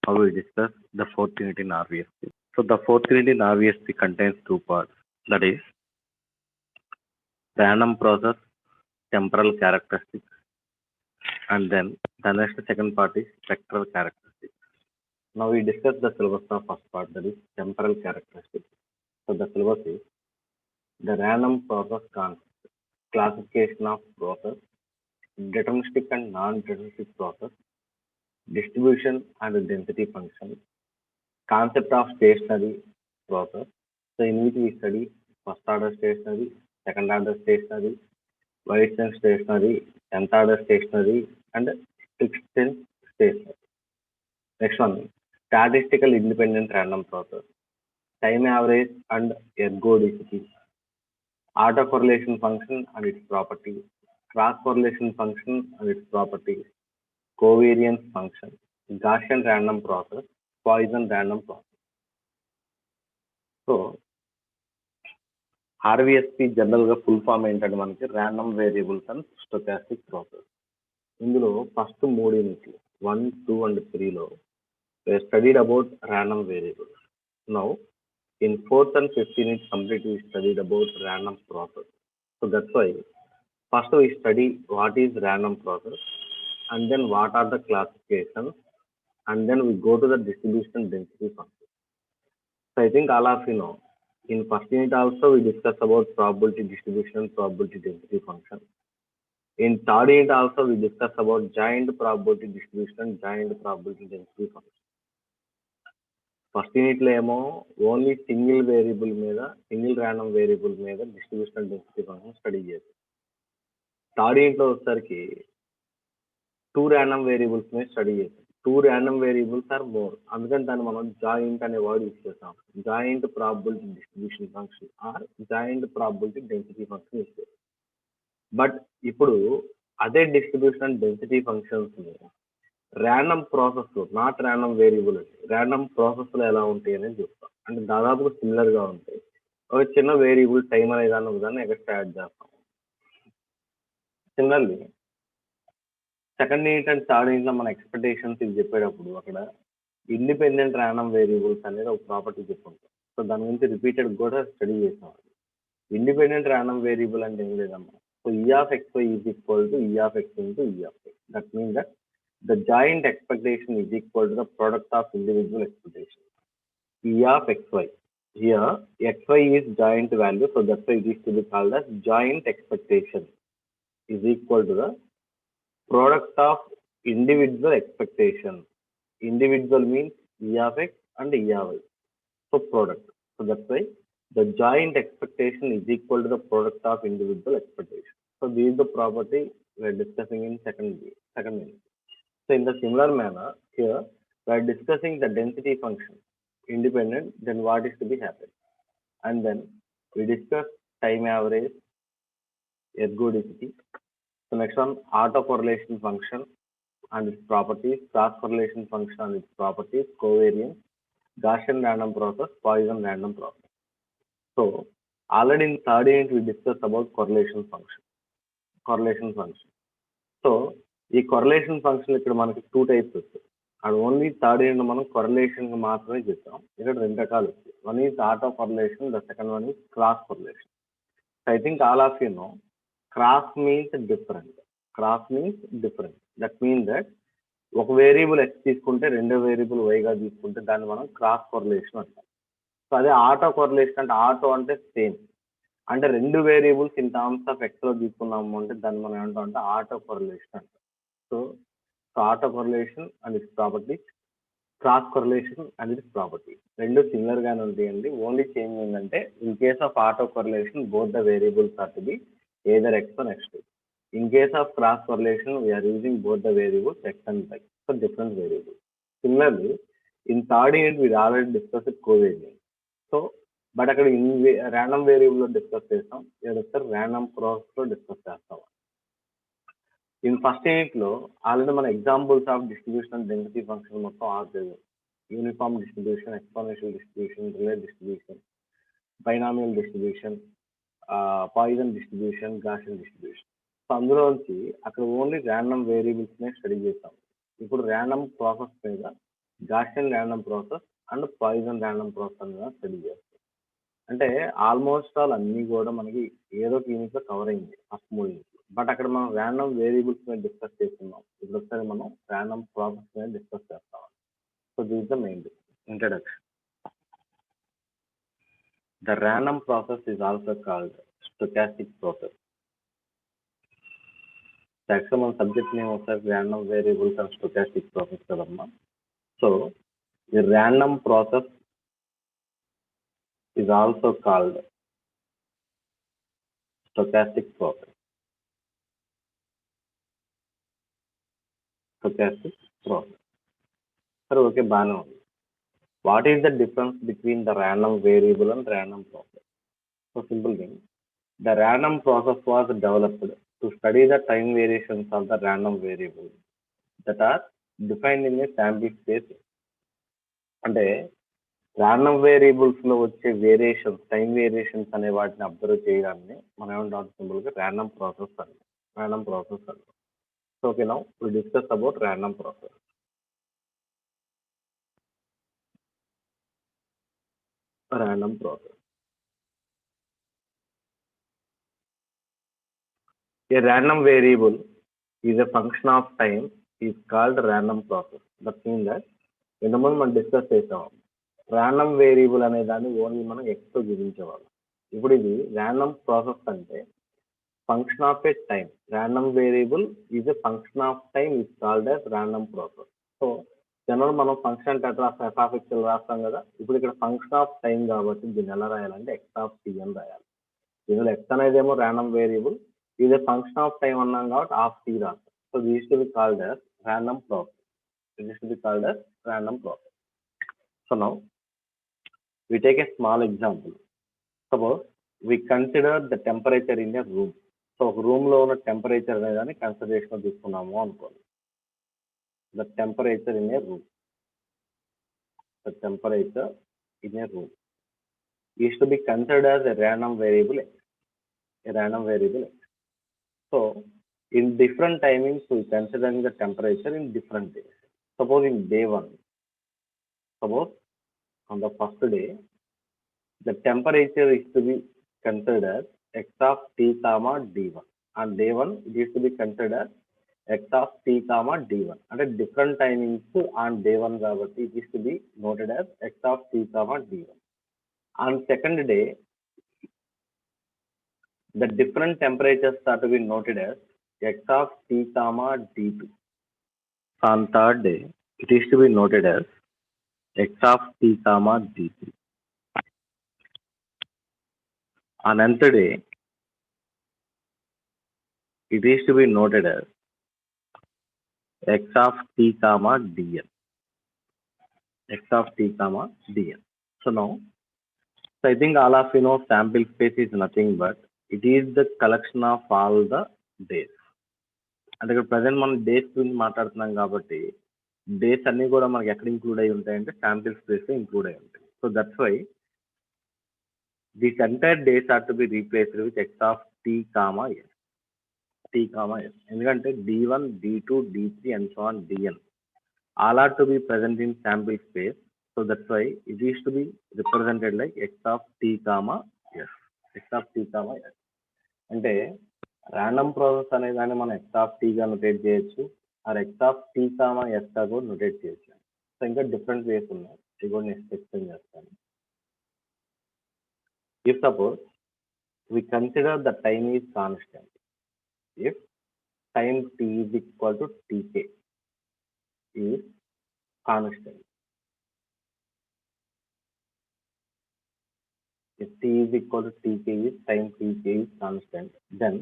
Now we discuss the fourth unit in RVSP. So the fourth unit in RVSP contains two parts, that is random process, temporal characteristics, and then the next second part is spectral characteristics. Now we discuss the syllabus of first part, that is temporal characteristics. So the syllabus is the random process concept, classification of process, deterministic and non-deterministic process, distribution and density function, concept of stationary process. So in which we study first order stationary, second order stationary, Whitson stationary, nth order stationary, and sixth stationary. Next one, statistical independent random process, time average and ergodicity, autocorrelation function and its properties, cross correlation function and its properties, covariance function, Gaussian random process, Poisson random process. So RVSP జనరల్గా full form ఏంటంటే మనకి random variables and stochastic process. ఇందులో first 3 యూనిట్లు 1, 2 and 3లో studied about random variables. Now in 4th and 5th unit completely studied about random process. So that's why first we study what is random process and then what are the classifications and then we go to the distribution density function. So I think all of you know, in first unit also we discussed about probability distribution, probability density function. In third unit also we discussed about joint probability distribution, joint probability density function. First యూనిట్లో ఏమో only single variable మీద, single random variable మీద distribution density function study చేస్తాం. Third యూనిట్లో వచ్చేసరికి 2 random variables మీద study చేస్తాం. 2 random variables are more, అందుకని దాన్ని మనం జాయింట్ అనే వర్డ్ యూజ్ చేస్తాం. Joint probability distribution function are joint probability density function use చేస్తాం. బట్ ఇప్పుడు అదే distribution density functions random process, not random variable అండి, ర్యాండమ్ ప్రాసెస్లో ఎలా ఉంటాయి అనేది చూస్తాం. అంటే దాదాపుగా సిమిలర్గా ఉంటాయి. ఒక చిన్న వేరియబుల్ టైం అనే దాన్ని ఒకదాన్ని ఎక్స్ట్రా యాడ్ చేస్తాం. Similarly second unit and third యూనిట్లో మన ఎక్స్పెక్టేషన్స్ ఇది చెప్పేటప్పుడు అక్కడ ఇండిపెండెంట్ ర్యాండమ్ వేరియబుల్స్ అనేది ఒక ప్రాపర్టీ చెప్పుకుంటాం. సో దాని గురించి రిపీటెడ్ కూడా స్టడీ చేసాం. ఇండిపెండెంట్ ర్యాండమ్ వేరియబుల్ అంటే ఏం లేదమ్మా. So E(xy) is equal to E(x) into E(y). That means that the joint expectation is equal to the product of individual expectation. E(xy). Here, xy is joint value, so that's why it is to be called as joint expectation is equal to the product of individual expectation. Individual means E(x) and E(y). So product. So that's why the joint expectation is equal to the product of individual expectation. So this is the property we are discussing in second minute. So in the similar manner, here we are discussing the density function, independent, then what is to be happen. And then we discuss time average, ergodicity. So next one, autocorrelation function and its properties, cross correlation function and its properties, covariance, Gaussian random process, Poisson random process. So already in third unit we discussed about correlation function. So ఈ correlation function ఇక్కడ మనకి 2 types వస్తాయి. అది only third unit మనం correlation మాత్రమే చేస్తాం. ఇక్కడ 2 రకాలు వస్తాయి. One is auto correlation, the second one is cross correlation. I think all of you know cross means different. That means that ఒక వేరియబుల్ ఎక్స్ తీసుకుంటే రెండో వేరియబుల్ వైగా తీసుకుంటే దాన్ని మనం క్రాస్ కొరలేషన్ అంటాం. సో అదే ఆటో కొరలేషన్ అంటే ఆటో అంటే సేమ్, అంటే 2 వేరియబుల్స్ ఇన్ టర్మ్స్ ఆఫ్ ఎక్స్లో తీసుకున్నాము అంటే దాన్ని మనం ఏమంటాం అంటే ఆటో కొరలేషన్ అంటాం. So autocorrelation and its properties, cross correlation and its properties. రెండు సిమిలర్ గానే ఉంటాయండి. ఓన్లీ చేంజ్ ఏంటంటే in case of auto correlation both the variables are to be either x or x2. In case of cross correlation we are using both the variables x and y for different variables. Similarly in third unit we already discussed covariance. So but అక్కడ random variable లో discuss చేస్తాం, ఇక్కడ random process లో discuss చేస్తాం. In first యూనిట్లో already మన examples of distribution and density function మొత్తం order uniform distribution, exponential distribution, Rayleigh distribution, binomial distribution, Poisson distribution, Gaussian distribution. So అందులోంచి అక్కడ ఓన్లీ ర్యాండమ్ వేరియబుల్స్ నే స్టడీ చేస్తాం. ఇప్పుడు ర్యాండమ్ ప్రాసెస్ మీద Gaussian random process and Poisson random process అనేది study చేస్తాం. అంటే ఆల్మోస్ట్ ఆల్ అన్నీ కూడా మనకి ఏదో ఒక యూనిట్లో కవర్ అయింది ఫస్ట్ 3 యూనిట్లు. బట్ అక్కడ మనం ర్యాండమ్ వేరియబుల్స్ మీద డిస్కస్ చేస్తున్నాం. ఇప్పుడు ఒకసారి మనం ర్యాండమ్ ప్రాసెస్ మీద డిస్కస్ చేస్తాం. So this the main introduction. The random process is also called stochastic process. Actually, మన సబ్జెక్ట్ నేమ్ ఒకసారి random variables and stochastic process కదమ్మా. So, the random process is also called stochastic process. Stochastic process. సరే okay బాగానే ఉంది. What is the difference between the random variable and random process? So simple thing. The random process was developed to study the time variations of the random variables that are defined in a sample space. అంటే random variables లో వచ్చే variations time variations అనే వాటిని observe చేయడాన్ని మనం ఏమంటాం simple గా random process అంటాం. ర్యాండమ్ ప్రాసెస్ అంటాం. So okay now we discuss about random process. Random process. A random variable is a function of time is called random process. That means that ఇంతకుముందు మనం discuss చేసాం random variable అనే దాన్ని only మనం ఎక్స్తో చూపించేవాళ్ళం. ఇప్పుడు ఇది random process అంటే function of A time. Random variable is a function of time is called as random process. So general మనం ఫంక్షన్ అంటే అట్లా ఎఫ్ ఆఫ్ ఎక్స్ రాస్తాం కదా. ఇప్పుడు ఇక్కడ ఫంక్షన్ ఆఫ్ టైం కాబట్టి దీన్ని ఎలా రాయాలంటే ఎక్స్ ఆఫ్ టీ అని రాయాలి. ఇందులో ఎక్స్ అనేది ఏమో ర్యాండమ్ వేరియబుల్, ఇది ఫంక్షన్ ఆఫ్ టైం అన్నాం కాబట్టి ఆఫ్ టీ రాస్తాం. So these to be called as random process. This will be called as random process. So now we take a small example. Suppose we consider the temperature in a room. So room లో ఉన్న temperature అనేది consideration తీసుకున్నాము అనుకోండి. The temperature in a room. The temperature in a room is to be considered as a random variable x. A random variable x. So in different timings we considering the temperature in different days. Suppose in day 1, suppose on the first day, the temperature is to be considered x of t comma d1. On day 1, it is to be considered x of t comma d1. And at different timings on day 1, it is to be noted as x of t comma d1. On second day, the different temperatures are to be noted as x of t comma d2. On third day, it is to be noted as x of t comma d3. On nth day, it is to be noted as x of t comma dn. X of t comma dn. So now, so I think all of you know sample space is nothing but it is the collection of all the days. అంటే ఇక్కడ present మనం days గురించి మాట్లాడుతున్నాం కాబట్టి days అన్ని కూడా మనకి ఎక్కడ ఇంక్లూడ్ అయి ఉంటాయంటే శాంపిల్ స్పేస్ ఇంక్లూడ్ అయి ఉంటాయి. So that's why this entire days are to be replaced with X of tea comma S. T comma S ఎందుకంటే d1, d2, d3 and so on dn all are to be present in sample space. So that's why it is to be represented like x of t comma s. X of t comma s అంటే random process అనే దాన్ని మనం x of టీగా notate చేయొచ్చు, or x of tea comma ఎస్గా కూడా notate చేయొచ్చు. So ఇంకా డిఫరెంట్ వేస్ ఉన్నాయి, ఇది కూడా నెక్స్ట్ ఎక్స్ప్లెయిన్ చేస్తాను. If suppose we consider the time is constant, if time t is equal to tk is constant, if t is equal to tk is time tk is constant, then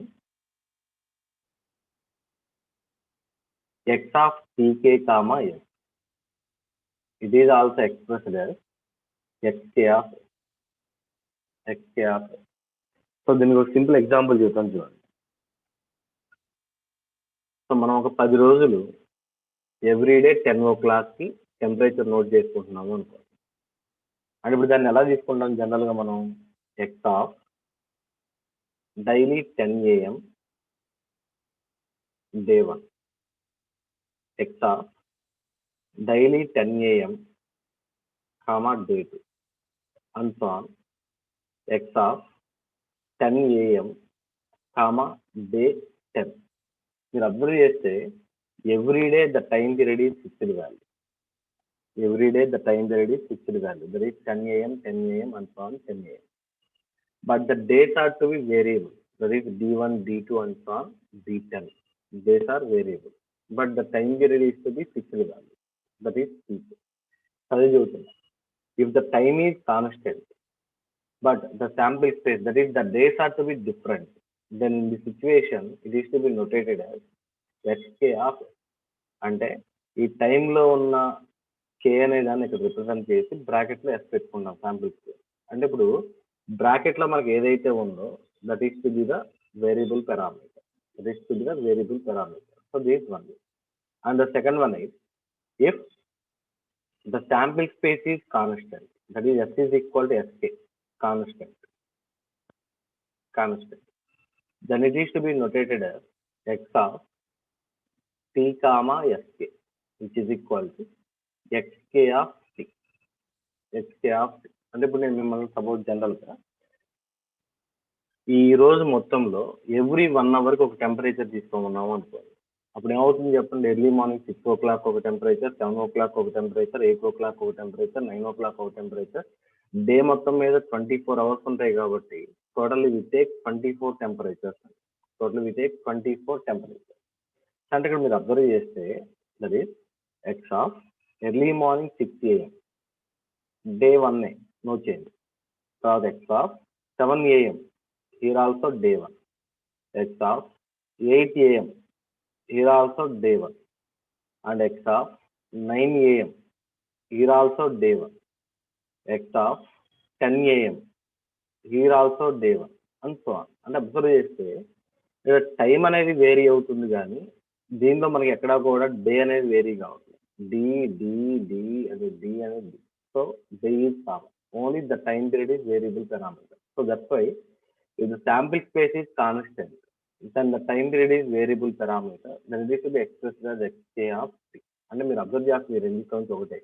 x of tk comma s, it is also expressed as xk of xk of. So దీనికి ఒక simple example చెప్తాను చూడండి. So మనం ఒక 10 రోజులు everyday 10 o'clock temperature note చేసుకుంటున్నాము అనుకో. అంటే ఇప్పుడు దాన్ని ఎలా తీసుకుంటాం జనరల్గా మనం x of daily 10 AM day 1, X of daily 10 a.m. comma day 2 and so on x of 10 a.m. comma day 10. మీరు అబ్జర్వ్ చేస్తే every day the time period is fixed value. Every day the time period is fixed value. There is 10 a.m., 10 a.m. and so on 10 a.m. But the days are to be variable. There is D1, D2 and so on D10. Days are variable. But the time period is to be fixed value. That is T2. If the time is constant, but the sample space, that is the days are to be different, then in the situation it is to be notated as xk of అంటే ఈ టైంలో ఉన్న కే అనే దాన్ని ఇక్కడ represent చేసి బ్రాకెట్లో yes పెట్టుకుంటాం శాంపిల్ స్పేస్. అంటే ఇప్పుడు బ్రాకెట్లో మనకి ఏదైతే ఉందో that is to be the variable parameter. That is to be the variable parameter. So this one. And the second one is if the sample space is constant, that is S is equal to S K constant, then it is to be notated as x of t comma sk, which is equal to xk of t. అంటే ఇప్పుడు నేను మిమ్మల్ని suppose జనరల్గా ఈ రోజు మొత్తంలో every 1 అవర్కి ఒక temperature తీసుకోమన్నాము అనుకోండి. అప్పుడు ఏమవుతుంది చెప్పండి? ఎర్లీ మార్నింగ్ 6 o'clock ఒక టెంపరేచర్, 7 o'clock ఒక టెంపరేచర్, 8 o'clock ఒక టెంపరేచర్, 9 o'clock ఒక టెంపరేచర్. డే మొత్తం మీద 24 hours ఉంటాయి కాబట్టి టోటల్లీ వి టేక్ 24 టెంపరేచర్స్. అంటే ఇక్కడ మీరు అబ్జర్వ్ చేస్తే that is X of early morning 6 AM day 1 no change. తర్వాత X of 7 AM here also day 1. X of 8 AM here also day 1. And X of 9 AM here also day 1. X of 10 AM here also day 1 and so on. అంటే observe చేస్తే time అనేది vary అవుతుంది కానీ దీనిలో మనకి ఎక్కడా కూడా day అనేది వేరీ కావట్లేదు. డి డి డి అది డి అనేది. So day is common, only the time period is variable parameter. So that's why if the sample space is constant, then the time period is variable parameter, then it is to be expressed as xk of t. అంటే మీరు observe చేస్తే మీరు ఎందుకు ఒకటే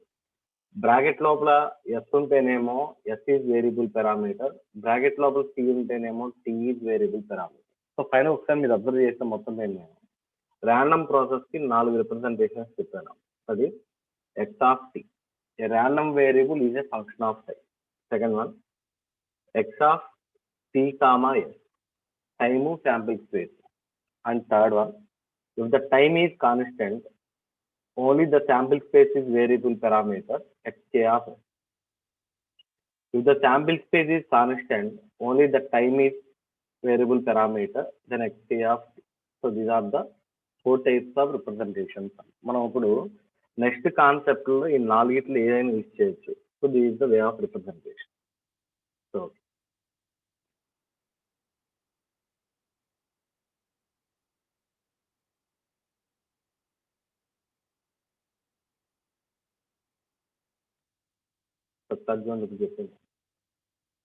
bracket లోపల S ఉంటేనేమో S is variable parameter, bracket లోపల T ఉంటేనేమో T is variable parameter. So పైన ఒకసారి మీరు అబ్జర్వ్ చేస్తే మొత్తం నేను ర్యాండమ్ ప్రాసెస్కి 4 రిప్రజెంటేషన్స్ చెప్పాను. అది X of T, a random variable is a function of time. Second one X of t comma s, time sample space. And third one, if the time is constant, only the sample space is variable parameter xk of s. If the sample space is constant, only the time is variable parameter, then xk of t. So these are the 4 types of representations. మనం ఇప్పుడు next concept లో ఈ 4 ఏదైనా use చేయొచ్చు. So this is the way of representation. So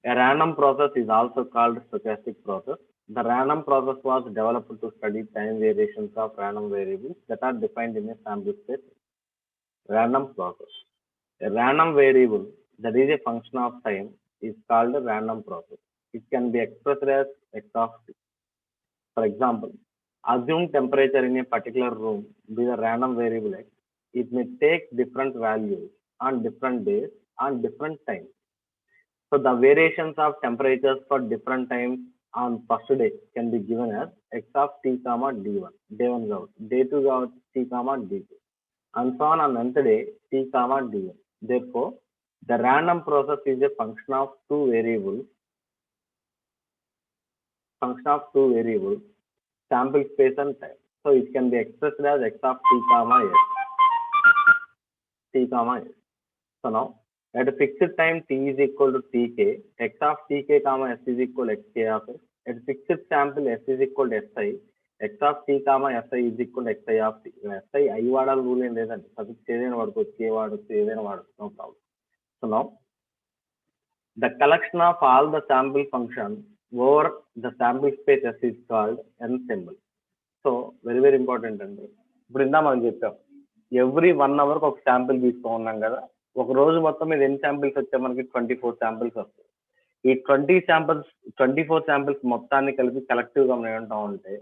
a random process is also called stochastic process. The random process was developed to study time variations of random variables that are defined in a sample space. Random process. A random variable that is a function of time is called a random process. It can be expressed as x of t. For example, assume temperature in a particular room be the random variable x. It may take different values on different days on different times. So the variations of temperatures for different times on first day can be given as x of t comma d1. Day 1 out, day 2 out t comma d2, and so on nth day t comma d1. Therefore, the random process is a function of two variables, sample space and time. So it can be expressed as x of t comma s. So now at a fixed time t is equal to tk, x of tk comma s is equal to xk of s. At fixed sample s is equal to si, x of t comma si is equal to xi of t. Si I వాడాలి రూల్ ఏం లేదండి, suffix ఏదైనా వాడుకోవచ్చు, k వాడచ్చు, ఏదైనా వాడచ్చు, no problem. So now the collection of all the sample functions over the sample space s is called n symbol. So very very important అండి. ఇప్పుడు ఇందా మనం చెప్పాం ఎవ్రీ 1 అవర్‌కి ఒక శాంపిల్ తీసుకున్నాం కదా! ఒక రోజు మొత్తం మీద ఎన్ని శాంపిల్స్ వచ్చాయి మనకి? 24 శాంపిల్స్ వస్తాయి. ఈ 24 శాంపిల్స్ మొత్తాన్ని కలిపి కలెక్టివ్‌గా మనం ఏమంటామంటే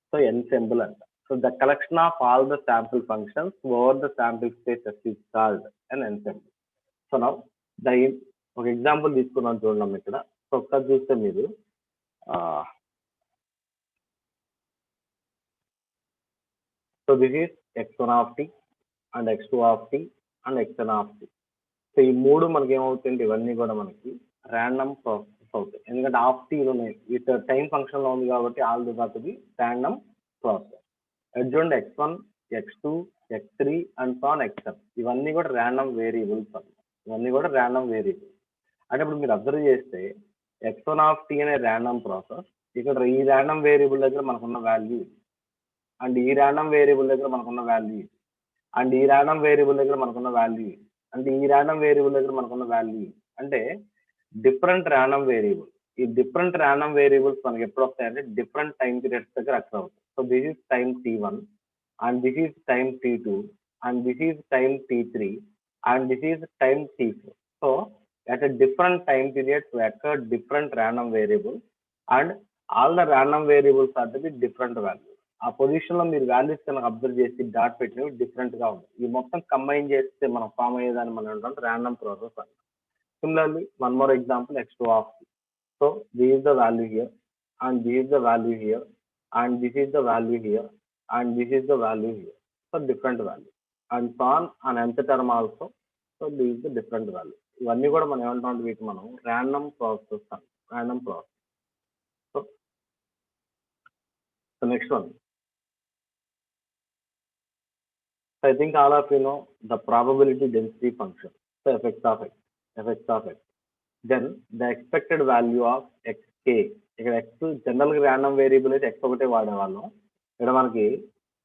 సో ఎన్సెంబుల్ అంట. So the collection of all the sample functions over the sample spaces is called an ensemble. So now the ఒక ఎగ్జాంపుల్ తీసుకున్నాం చూడండి ఇక్కడ. సో ఒకసారి చూస్తే మీరు so this is x1 of T and x2 of T and xn of T. So ఈ 3 మనకి ఏమవుతాయంటే ఇవన్నీ కూడా మనకి ర్యాండమ్ ప్రాసెస్ అవుతాయి. ఎందుకంటే ఆఫ్ టీలు ఉన్నాయి. ఇటు టైం ఫంక్షన్‌లో ఉంది కాబట్టి all the the random process. అది చూడండి x1, x2, x3 and so on xn. ఇవన్నీ కూడా ర్యాండమ్ వేరియబుల్స్ అన్నమాట. ఇవన్నీ కూడా ర్యాండమ్ వేరియబుల్స్. అంటే ఇప్పుడు మీరు అబ్జర్వ్ చేస్తే x1 ఆఫ్ టీ అనే ర్యాండమ్ ప్రాసెస్. ఇక్కడ ఈ ర్యాండమ్ వేరియబుల్ దగ్గర మనకున్న వాల్యూ అండ్ ఈ ర్యాండమ్ వేరియబుల్ దగ్గర మనకున్న వాల్యూ అండ్ ఈ ర్యాండమ్ వేరియబుల్ దగ్గర మనకున్న వాల్యూ అంటే ఈ ర్యాండమ్ వేరియబుల్ దగ్గర మనకున్న వాల్యూ అంటే డిఫరెంట్ ర్యాండమ్ వేరియబుల్. ఈ డిఫరెంట్ ర్యాండమ్ వేరియబుల్స్ మనకి ఎప్పుడు వస్తాయంటే డిఫరెంట్ టైం పీరియడ్స్ దగ్గర అక్కడ అవుతాయి. So this is time t1 and this is time t2 and this is time t3 and this is time t4. So at a different time periods we occur different random variables and all the random variables are to be different values. ఆ position లో మీరు values కనుక observe చేసి dot పెట్టినవి different గా ఉంటాయి. ఈ మొత్తం కంబైన్ చేస్తే మనం ఫామ్ అయ్యేదాన్ని మనం ఏంటంటే ర్యాండమ్ ప్రాసెస్ అంటాం. Similarly one more example x2 of t. So this is the value here and this is the value here and this is the value here and this is the value here. So different value and so on and nth term also. So this is the different value. ఇవన్నీ కూడా మనం ఏమంటాం వీటి మనం random process అంటాం. Random process. So next one. So I think all of you know the probability density function. So fx of x. Then the expected value of xk. ఇక్కడ x general గా random variable అయితే x ఒకటే వాడేవాళ్ళం. ఇక్కడ మనకి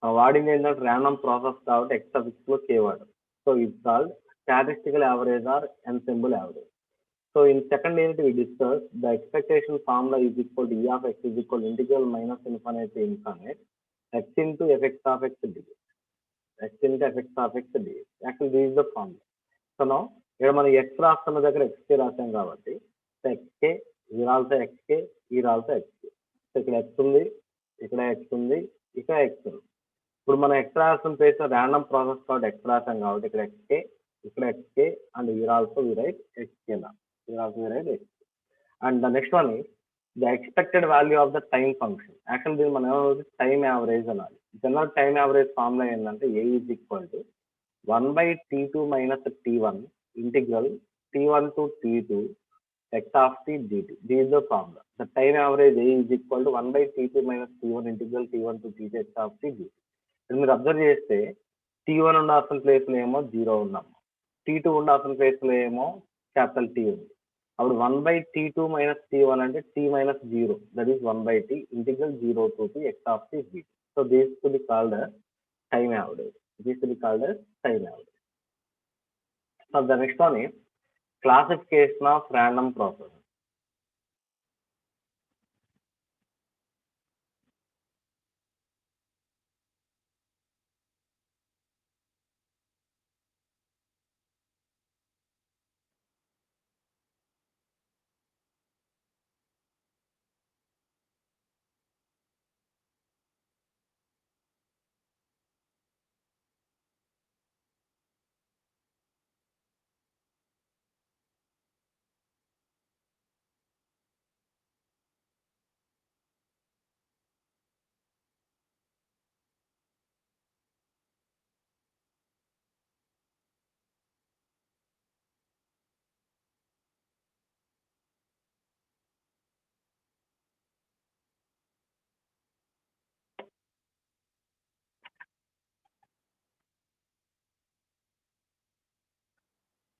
వాడింది ఏంటంటే random process కాబట్టి x of x లో k వాడాం. So it's called statistical average or ensemble average. So in second unit we discussed the expectation formula is equal to e of x is equal to integral minus infinite to infinite x into fx of x dx. x into fx of x dx. Actually this is the formula. So now ఇక్కడ మనం x రాస్తున్న దగ్గర xk రాసాం కాబట్టి xk ఇది also xk ఇది also xk. So ఇక్కడ x ఉంది, ఇక్కడ x ఉంది, ఇక్కడ x ఉంది. ఇప్పుడు మనం x రాసిన ప్లేస్ ర్యాండమ్ ప్రాసెస్ కాబట్టి x రాసాం కాబట్టి ఇక్కడ xk ఇక్కడ xk and here also we write xk now. Here also we write xk. And the next one is the expected value of the time function. Actually దీన్ని మనం ఏమవుతుంది time average అనాలి. General time average formula ఏంటంటే a is equal to 1/t2 minus t1 integral t1 to t2 x of t dt. This is the formula. The time average a is equal to 1/t2 minus t1 integral t1 to t2 x of t dt. ఇప్పుడు మీరు observe చేస్తే t1 ఉండాల్సిన place లో ఏమో 0 ఉన్నాం, t2 ఉండాల్సిన place లో ఏమో క్యాపిటల్ T ఉంది. అప్పుడు 1/t2 minus t1 అంటే t minus 0, that is 1/t integral 0 to t x of t dt. So this could be called as time average. This could be called as time average. So the next one is classification of random process.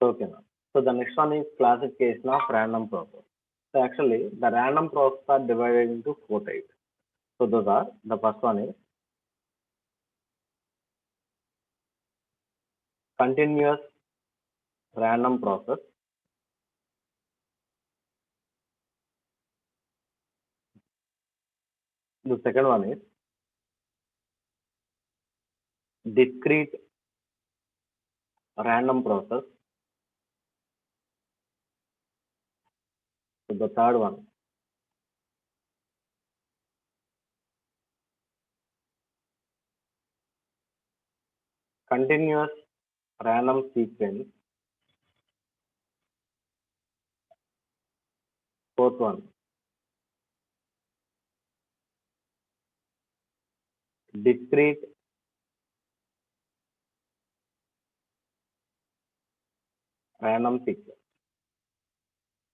Okay now. So the next one is classification of random process. So actually the random process are divided into 4 types. So those are, the first one is continuous random process. The second one is discrete random process. So the third one, continuous random sequence. Fourth one, discrete random sequence.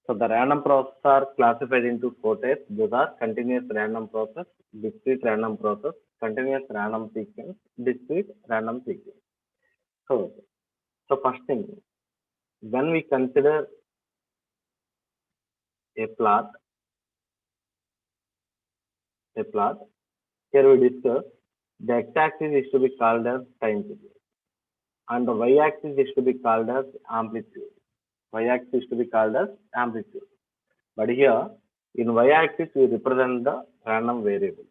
So the random process are classified into four types. Those are continuous random process, discrete random process, continuous random sequence, discrete random sequence. So first thing, when we consider a plot, here we discuss the x-axis is to be called as time period, and the y-axis is to be called as amplitude. Y-axis is to be called as amplitude. But here, in y-axis, we represent the random variable.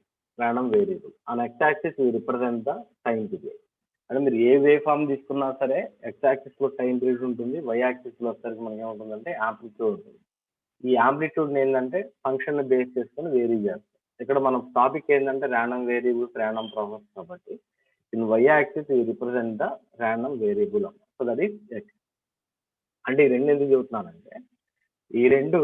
On x-axis, we represent the time period. అంటే మీరు ఏ వే form తీసుకున్నా సరే x-axis లో time period ఉంటుంది, y-axis లో వచ్చేసరికి మనకి ఏముంటుందంటే యాంప్లిట్యూడ్ ఉంటుంది. ఈ యాంప్లిట్యూడ్ ఏంటంటే ఫంక్షన్ బేస్ చేసుకొని వేరీ చేస్తాం. ఇక్కడ మనం టాపిక్ ఏంటంటే ర్యాండమ్ వేరియబుల్స్, ర్యాండమ్ ప్రాసెస్ కాబట్టి in y-axis we represent the random variable. So that is x. అంటే ఈ రెండు ఎందుకు చెబుతున్నానంటే ఈ రెండు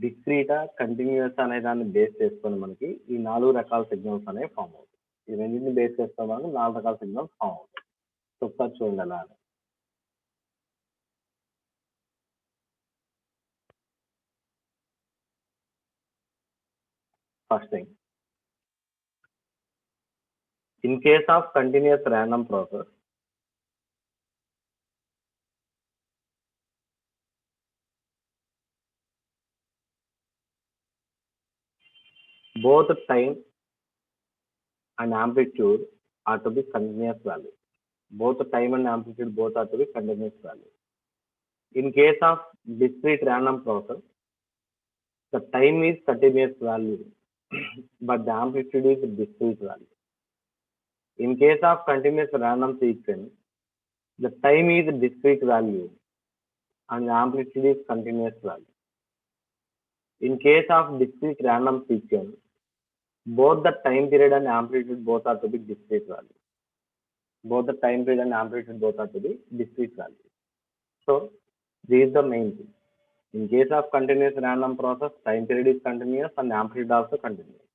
డిస్క్రీటా కంటిన్యూస్ అనే దాన్ని బేస్ చేసుకొని మనకి ఈ 4 రకాల సిగ్నల్స్ అనేవి ఫామ్ అవుతాయి. ఈ రెండింటిని బేస్ చేసుకొని మనకి 4 రకాల సిగ్నల్స్ ఫామ్ అవుతాయి. సో ఒకసారి చూడండి అలా. First thing, in case of continuous random process, both time and amplitude are to be continuous value. Both time and amplitude both are to be continuous value. In case of discrete random process, the time is continuous value, but the amplitude is discrete value. In case of continuous random sequence, the time is discrete value and the amplitude is continuous value. In case of discrete random sequence, both the time period and amplitude both are to be discrete value. Both the time period and amplitude both are to be discrete value. So this is the main thing. In case of continuous random process, time period is continuous and amplitude also continuous.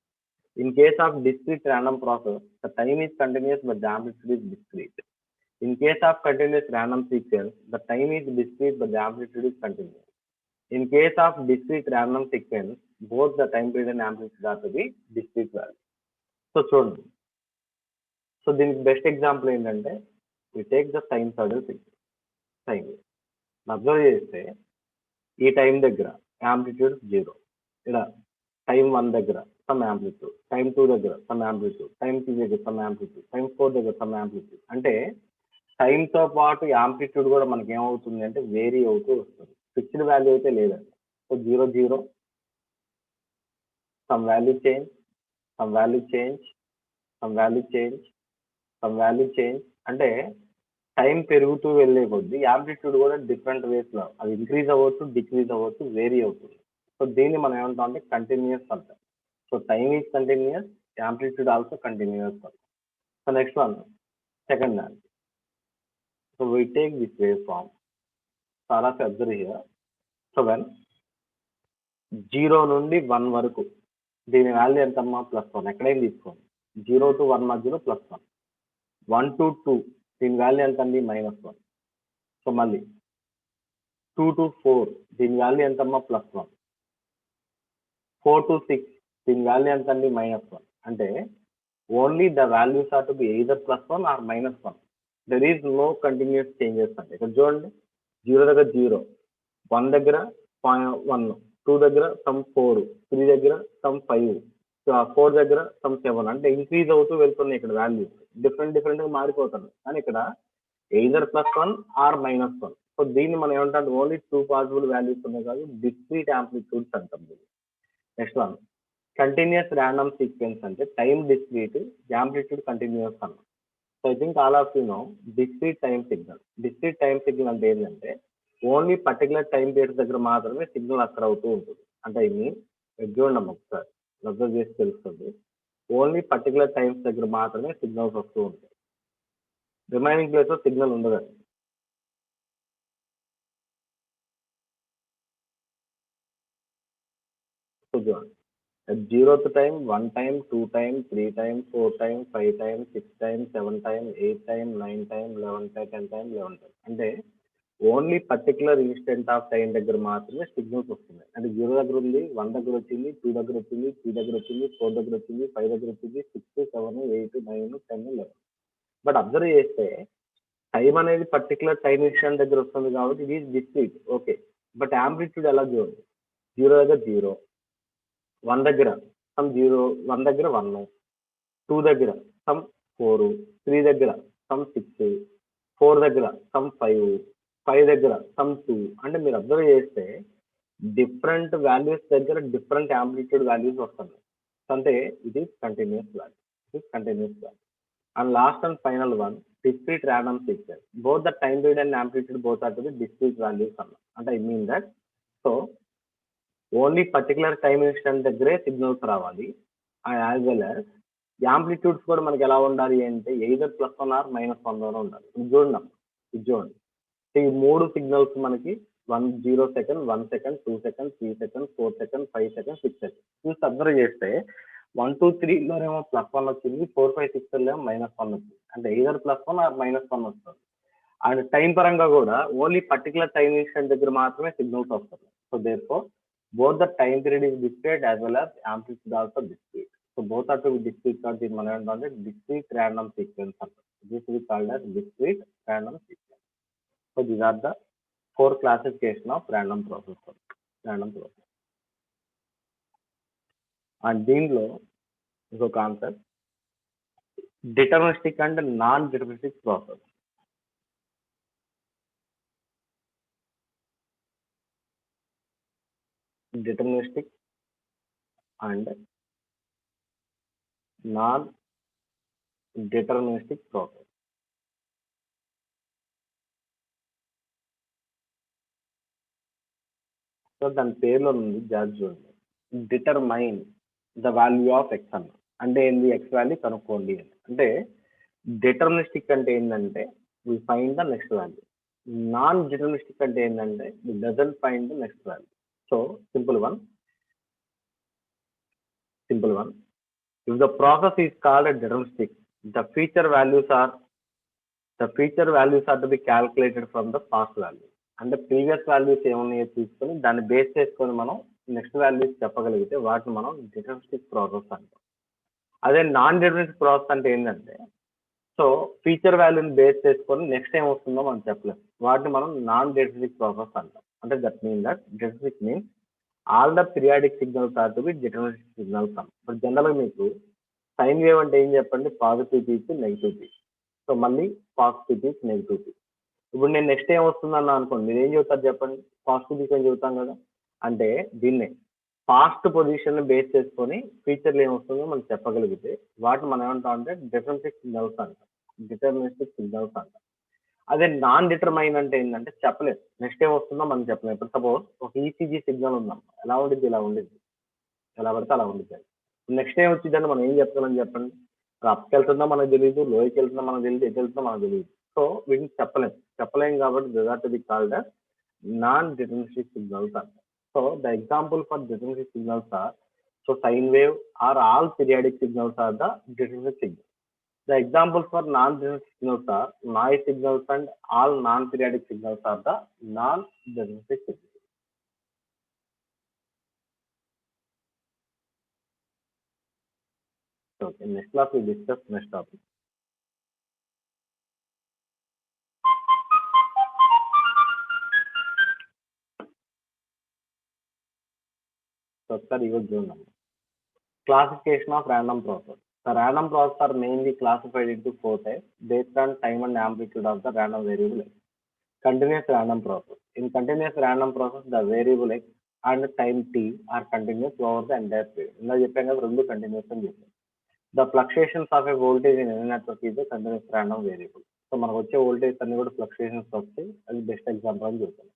In case of discrete random process, the time is continuous but the amplitude is discrete. In case of continuous random sequence, the time is discrete but the amplitude is continuous. In case of discrete random sequence, both the time period and amplitude are to be discrete value. So చూడండి, so దీనికి best example ఏంటంటే we take the sinusoidal signal. Time observe చేస్తే ఈ time దగ్గర amplitude 0, ఇక్కడ time 1 దగ్గర some amplitude, time 2 దగ్గర some amplitude, time 3 దగ్గర సమ్ యాంప్లిట్యూడ్, టైం 4 దగ్గర సమ్ యాంప్లిట్యూడ్. అంటే టైంతో పాటు యాంప్లిట్యూడ్ కూడా మనకి ఏమవుతుంది అంటే వేరీ అవుతూ వస్తుంది. ఫిక్స్డ్ వాల్యూ అయితే లేదండి. So 0 0, some value change, some value change, some value change, some value change. అంటే టైం పెరుగుతూ వెళ్ళే కొద్దీ యాంప్లిట్యూడ్ కూడా డిఫరెంట్ వేస్లో అది ఇంక్రీజ్ అవ్వచ్చు, డిక్రీజ్ అవ్వచ్చు, వేరీ అవుతుంది. సో దీన్ని మనం ఏమంటాం అంటే కంటిన్యూస్ అంటాం. So time is continuous, amplitude also continuous. So next one, second దాన్ని. సో we take this waveform. So I'll observe here. So when 0 నుండి 1 వరకు దీని వాల్యూ ఎంతమ్మా +1. ఎక్కడైనా తీసుకోండి, 0 to 1 మధ్యలో +1. 1 to 2 దీని వాల్యూ ఎంత అండి -1. సో మళ్ళీ 2 to 4 దీని వాల్యూ ఎంతమ్మా +1. 4 to 6 దీని వాల్యూ ఎంత అండి -1. అంటే only the values are to be either +1 or -1. There is no continuous changes అంటే. ఇక్కడ చూడండి, 0 దగ్గర 0, 1 దగ్గర 1, 2 దగ్గర సమ్ 4, 3 దగ్గర సమ్ 5, 4 దగ్గర సమ్ 7. అంటే ఇంక్రీజ్ అవుతూ వెళ్తున్నాయి ఇక్కడ వాల్యూస్, డిఫరెంట్గా మారిపోతుంది. కానీ ఇక్కడ ఎయిదర్ +1 ఆర్ -1. సో దీన్ని మనం ఏమంటాం, ఓన్లీ 2 పాసిబుల్ వాల్యూస్ ఉన్నాయి కాదు, డిస్క్రీట్ యాంప్లిట్యూడ్స్ అంటాం. Next one, continuous random sequence అంటే టైం డిస్క్రీట్, యాంప్లిట్యూడ్ కంటిన్యూస్ అన్నాం. So I think all of you know discrete time signal. Discrete time signal అంటే ఏంటంటే ఓన్లీ పర్టికులర్ టైం పీరియడ్ దగ్గర మాత్రమే signal అక్కడ అవుతూ ఉంటుంది. అంటే ఐ మీన్ చూడండి ఒకసారి అబ్జర్వ్ చేసి తెలుస్తుంది. ఓన్లీ పర్టికులర్ టైమ్స్ దగ్గర మాత్రమే సిగ్నల్స్ వస్తూ ఉంటాయి. రిమైనింగ్ ప్లేస్ లో సిగ్నల్ ఉండదండి. సో చూడండి, zeroth time, 1 time, 2 time, 3 time, 4 time, 5 time, 6 time, 7 time, 8 time, 9 time, 11 time, 10 time, 11 time. అంటే only particular instant of time దగ్గర మాత్రమే సిగ్నల్స్ వస్తున్నాయి. అంటే 0 దగ్గర ఉంది, 1 దగ్గర వచ్చింది, 2 దగ్గర వచ్చింది, 3 దగ్గర వచ్చింది, 4 దగ్గర వచ్చింది, 5 దగ్గర వచ్చింది, 6, 7, 8, 9, 10, 11. బట్ అబ్జర్వ్ చేస్తే టైం అనేది పర్టికులర్ టైం ఇన్స్టెంట్ దగ్గర వస్తుంది కాబట్టి ఇది డిస్క్రీట్, ఓకే. బట్ యాంప్లిట్యూడ్ ఎలా చూడండి, 0 దగ్గర 0, 1 దగ్గర సమ్ 0, 1 దగ్గర 1, 2 దగ్గర సమ్ 4, 3 దగ్గర సమ్ 6, 4 దగ్గర సమ్ 5, 5 దగ్గర సమ్ 2. అంటే మీరు అబ్జర్వ్ చేస్తే డిఫరెంట్ వాల్యూస్ దగ్గర డిఫరెంట్ యాంప్లిట్యూడ్ వాల్యూస్ వస్తున్నాయి. అంటే ఇది కంటిన్యూస్ వాల్యూ, ఇది continuous value. And last and final one, discrete random sequence. Both the time period and amplitude both are to be discrete values. And I mean that, so only particular time instant దగ్గరే signals రావాలి. And as well as amplitudes కూడా మనకి ఎలా ఉండాలి అంటే either +1 or -1 లోనే ఉండాలి. ఇది చూడండి ఈ 3 సిగ్నల్స్ మనకి 0 second, 1 second, 2 second, 3 second, 4 second, 5 second, 6 second చూసి అబ్జర్వ్ చేస్తే 1, 2, 3లోనేమో +1 వచ్చింది, 4, 5, 6లోనేమో -1 వచ్చింది. అంటే ఎయిదర్ +1 ఆర్ -1 వస్తుంది. అండ్ టైం పరంగా కూడా ఓన్లీ పర్టికులర్ టైం ఇన్స్టెంట్ దగ్గర మాత్రమే సిగ్నల్స్ వస్తుంది. So therefore both the time period is discrete as well as amplitude also discrete. So both are to be discrete కాబట్టి దీన్ని మనం ఏంటంటే డిస్క్రీట్ ర్యాండమ్ సీక్వెన్స్ అంటాం. This is called as discrete random sequence. So these are the 4 classification of random process. And దీనిలో ఇంకో concept deterministic and non deterministic process. Deterministic and non deterministic process. So దాని పేరులో ఉంది జార్జ్ చూడండి, determine the value of X అన్న. అంటే ఏంది, ఎక్స్ వాల్యూ కనుక్కోండి అని. అంటే డిటర్మినిస్టిక్ అంటే ఏంటంటే will find the next value. Non deterministic అంటే ఏంటంటే will doesn't find the next value. So simple one. If the process is called a deterministic, the feature values are to be calculated from the past value. అంటే previous values ఏమున్నాయో తీసుకొని దాన్ని base చేసుకొని మనం next values చెప్పగలిగితే వాటిని మనం deterministic process అంటాం. అదే నాన్ డిటర్మినిస్టిక్ ప్రాసెస్ అంటే ఏంటంటే సో ఫీచర్ వాల్యూని బేస్ చేసుకొని నెక్స్ట్ ఏం వస్తుందో మనం చెప్పలేము. వాటిని మనం నాన్ డిటర్మినిస్టిక్ ప్రాసెస్ అంటాం. అంటే that mean that deterministic means all the periodic signals are to be deterministic signals అంటాం. ఇప్పుడు జనరల్గా మీకు సైన్ వేవ్ అంటే ఏం చెప్పండి, positive peak, negative peak. So మళ్ళీ పాజిటివ్ పీక్, నెగిటివ్ పీక్. ఇప్పుడు నేను నెక్స్ట్ ఏం వస్తుందన్నా అనుకోండి, మీరు ఏం చెబుతారు చెప్పండి, పాజిటివ్ పీక్ అని చెబుతాం కదా. అంటే దీన్నే పాస్ట్ పొజిషన్ బేస్ చేసుకొని ఫ్యూచర్లో ఏం వస్తుందో మనం చెప్పగలిగితే వాటిని మనం ఏమంటాం అంటే డిటర్మినిస్టిక్ సిగ్నల్స్ అంటాం. అంటాం. అదే నాన్ డిటర్మైన్ అంటే ఏంటంటే చెప్పలేదు, నెక్స్ట్ ఏం వస్తుందో మనం చెప్పలేము. ఇప్పుడు సపోజ్ ఒక ఈసీజీ సిగ్నల్ ఉందాం, ఎలా ఉండిద్ది, ఇలా ఉండిద్ది, ఎలా పడితే అలా ఉండిద్ది. నెక్స్ట్ ఏం వచ్చిందంటే మనం ఏం చెప్తామని చెప్పండి, అప్కి వెళ్తుందో మనకు తెలియదు, లోయకి వెళ్తుందో మనకు తెలియదు, ఎటు వెళ్తుందో మనకు తెలియదు. సో వీటిని చెప్పలేం కాబట్టి this are to be called as non deterministic signals అంటారు. So the example for deterministic signals are, so sine wave or all periodic signals are the deterministic signal. The examples for non-deterministic signals are noise signals and all non-periodic signals are the non-deterministic signals. So in next class we discuss next topic. So sir, you will join. Classification of random process. The random processes are mainly classified into 4 types based on time and amplitude of the random variable x. Continuous random process. In continuous random process, the variable x and time t are continuous over the entire period. ఇలా చెప్పాను కదా, రెండు continuous అని చెప్పాను. The fluctuations of a voltage in any network is a continuous random variable. So మనకు వచ్చే voltage అన్ని కూడా ఫ్లక్చుయేషన్స్ వస్తాయి. అది బెస్ట్ ఎగ్జాంపుల్ అని చెప్తాను.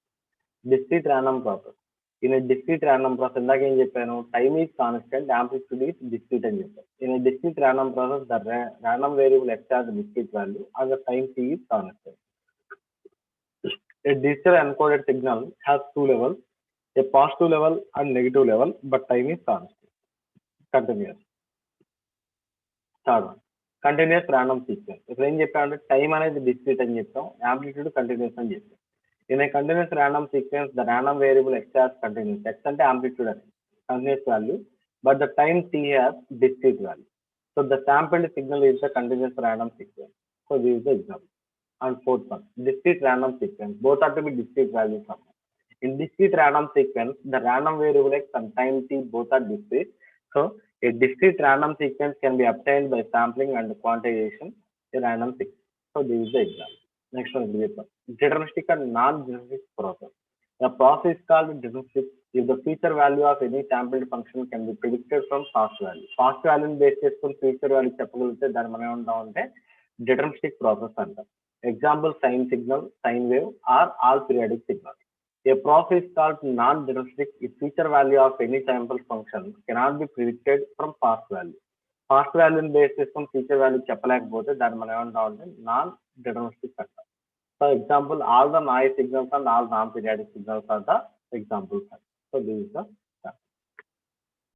Discrete random process. In discrete random process ఇందాక ఏం చెప్పాను, time is constant, amplitude is discrete అని చెప్పాను. In discrete random process the random variable X has discrete value and the time t is constant. A digital encoded signal has two levels, a positive level and negative level, but time is constant. Continuous. Third one, continuous random sequence. ఇప్పుడు ఏం చెప్పామంటే time అనేది discrete అని చెప్తాం, amplitude continuous అని చెప్తాం. In a continuous random sequence, the random variable x has continuous. X అంటే amplitude అని continuous value, but the time t has discrete value. So the sampled signal is the continuous random sequence. So this is the example. And fourth one, discrete random sequence. Both are to be discrete values. In discrete random sequence, the random variable x and time t both are discrete. So a discrete random sequence can be obtained by sampling and quantization a random sequence. So this is the example. Next one is deterministic and non-deterministic process. The process is called deterministic if the feature value of any sampled function can be predicted from past value. Past value based చేసుకొని future value చెప్పగలిగితే దాన్ని మనం ఏమంటామంటే deterministic process అంటాం. Example, sine signal, sine wave or all periodic signal. A process is called non-deterministic if feature value of any sample function cannot be predicted from past value. Past value based చేసుకొని future value చెప్పలేకపోతే దాన్ని మనం ఏమంటామంటే non-deterministic అంటాం. For example, all the noise signals and all non-periodic signals are the examples. So this is the